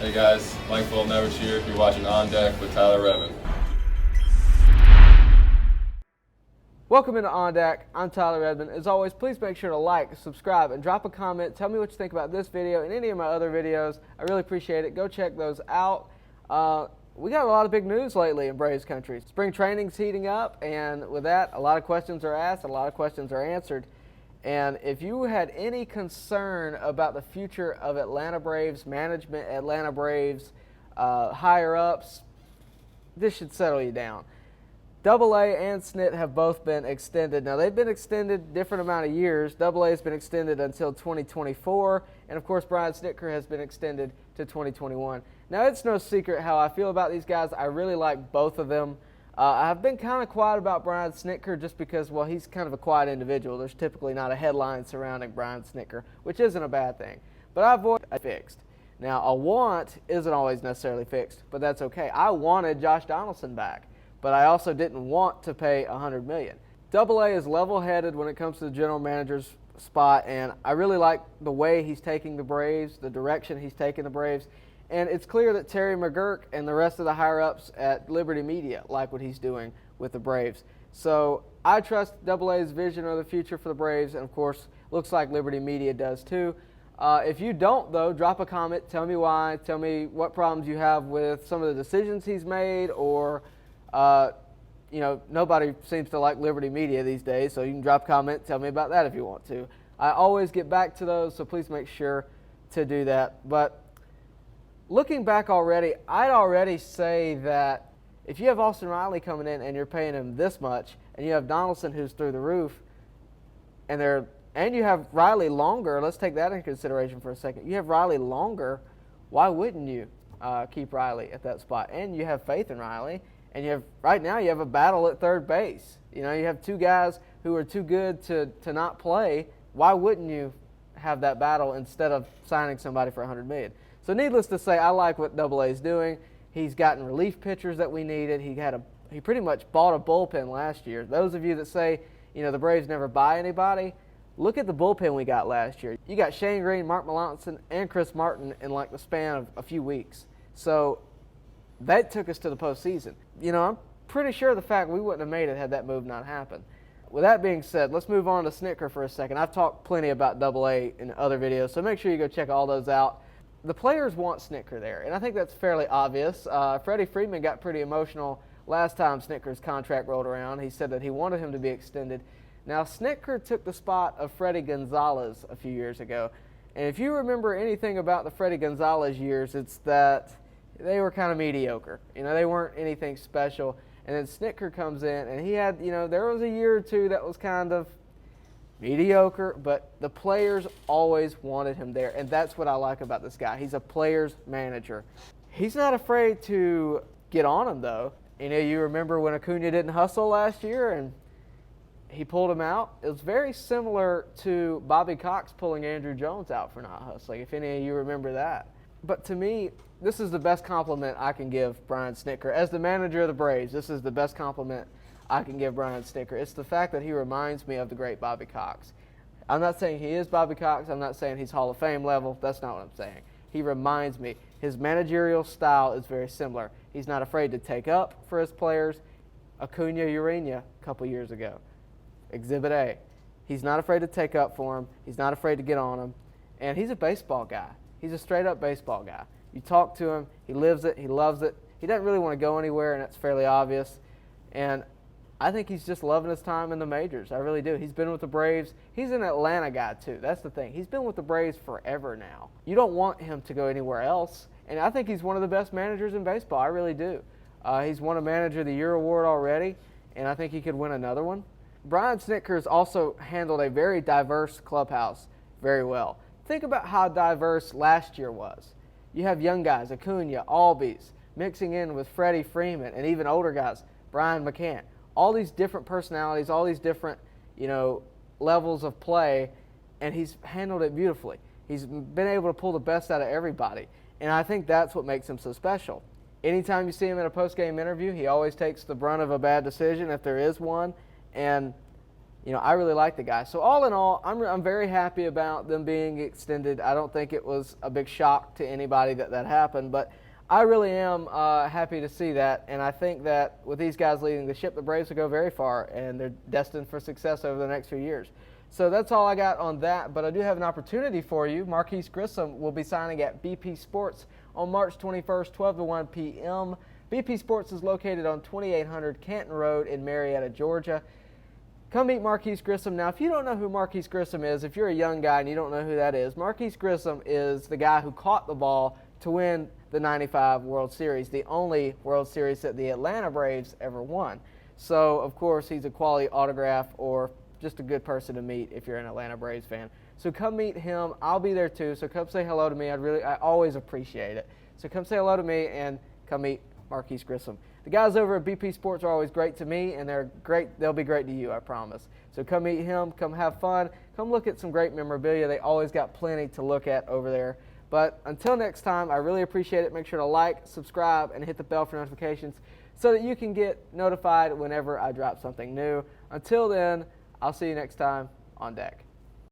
Hey guys, Mike Fulton here. You're watching On Deck with Tyler Redmond. Welcome into On Deck. I'm Tyler Redmond. As always, please make sure to like, subscribe, and drop a comment. Tell me what you think about this video and any of my other videos. I really appreciate it. Go check those out. We got a lot of big news lately in Braves country. Spring training's heating up, and with that, a lot of questions are asked, a lot of questions are answered. And if you had any concern about the future of Atlanta Braves management, Atlanta Braves higher-ups, this should settle you down. AA and SNIT have both been extended. Now, they've been extended different amount of years. AA has been extended until 2024, and of course, Brian Snitker has been extended to 2021. Now, it's no secret how I feel about these guys. I really like both of them. I've been kind of quiet about Brian Snitker just because, well, he's kind of a quiet individual. There's typically not a headline surrounding Brian Snitker, which isn't a bad thing. But I've avoided fixed. Now, a want isn't always necessarily fixed, but that's okay. I wanted Josh Donaldson back, but I also didn't want to pay $100 million. AA is level-headed when it comes to the general manager's spot, and I really like the way he's taking the Braves, the direction he's taking the Braves. And it's clear that Terry McGurk and the rest of the higher-ups at Liberty Media like what he's doing with the Braves. So I trust AA's vision of the future for the Braves, and of course, looks like Liberty Media does too. If you don't, though, drop a comment. Tell me why. Tell me what problems you have with some of the decisions he's made, or nobody seems to like Liberty Media these days, so you can drop a comment. Tell me about that if you want to. I always get back to those, so please make sure to do that. But looking back already, I'd already say that if you have Austin Riley coming in and you're paying him this much, and you have Donaldson who's through the roof, and you have Riley longer, let's take that into consideration for a second. You have Riley longer, why wouldn't you keep Riley at that spot? And you have faith in Riley, and right now you have a battle at third base. You have two guys who are too good to not play. Why wouldn't you have that battle instead of signing somebody for $100 million? So needless to say, I like what AA is doing. He's gotten relief pitchers that we needed. He pretty much bought a bullpen last year. Those of you that say, the Braves never buy anybody, look at the bullpen we got last year. You got Shane Green, Mark Melanson, and Chris Martin in like the span of a few weeks. So that took us to the postseason. I'm pretty sure the fact we wouldn't have made it had that move not happened. With that being said, let's move on to Snitker for a second. I've talked plenty about AA in other videos, so make sure you go check all those out. The players want Snitker there, and I think that's fairly obvious. Freddie Freeman got pretty emotional last time Snitker's contract rolled around. He said that he wanted him to be extended. Now, Snitker took the spot of Freddie Gonzalez a few years ago, and if you remember anything about the Freddie Gonzalez years, it's that they were kind of mediocre. They weren't anything special, and then Snitker comes in, and he had, there was a year or two that was kind of mediocre, but the players always wanted him there, and that's what I like about this guy. He's a player's manager. He's not afraid to get on him, though. You remember when Acuna didn't hustle last year, and he pulled him out? It was very similar to Bobby Cox pulling Andrew Jones out for not hustling, if any of you remember that. But to me, this is the best compliment I can give Brian Snitker. As the manager of the Braves, this is the best compliment I can give Brian Snitker. It's the fact that he reminds me of the great Bobby Cox. I'm not saying he is Bobby Cox. I'm not saying he's Hall of Fame level. That's not what I'm saying. He reminds me. His managerial style is very similar. He's not afraid to take up for his players. Acuna Urena a couple years ago. Exhibit A. He's not afraid to take up for him. He's not afraid to get on him. And he's a baseball guy. He's a straight-up baseball guy. You talk to him. He lives it. He loves it. He doesn't really want to go anywhere, and that's fairly obvious. And I think he's just loving his time in the majors. I really do. He's been with the Braves. He's an Atlanta guy, too. That's the thing. He's been with the Braves forever now. You don't want him to go anywhere else. And I think he's one of the best managers in baseball. I really do. He's won a Manager of the Year award already, and I think he could win another one. Brian Snitker has also handled a very diverse clubhouse very well. Think about how diverse last year was. You have young guys, Acuna, Albies, mixing in with Freddie Freeman, and even older guys, Brian McCann. All these different personalities, all these different, levels of play, and he's handled it beautifully. He's been able to pull the best out of everybody, and I think that's what makes him so special. Anytime you see him in a post-game interview, he always takes the brunt of a bad decision if there is one, and I really like the guy. So all in all, I'm very happy about them being extended. I don't think it was a big shock to anybody that happened, but I really am happy to see that. And I think that with these guys leading the ship, the Braves will go very far, and they're destined for success over the next few years. So that's all I got on that, but I do have an opportunity for you. Marquise Grissom will be signing at BP Sports on March 21st, 12 to 1 p.m. BP Sports is located on 2800 Canton Road in Marietta, Georgia. Come meet Marquise Grissom. Now, if you don't know who Marquise Grissom is, if you're a young guy and you don't know who that is, Marquise Grissom is the guy who caught the ball to win the '95 World Series, the only World Series that the Atlanta Braves ever won. So, of course, he's a quality autograph or just a good person to meet if you're an Atlanta Braves fan. So come meet him. I'll be there too. So come say hello to me. I always appreciate it. So come say hello to me and come meet Marquise Grissom. The guys over at BP Sports are always great to me, and they're great. They'll be great to you, I promise. So come meet him. Come have fun. Come look at some great memorabilia. They always got plenty to look at over there. But until next time, I really appreciate it. Make sure to like, subscribe, and hit the bell for notifications so that you can get notified whenever I drop something new. Until then, I'll see you next time on deck.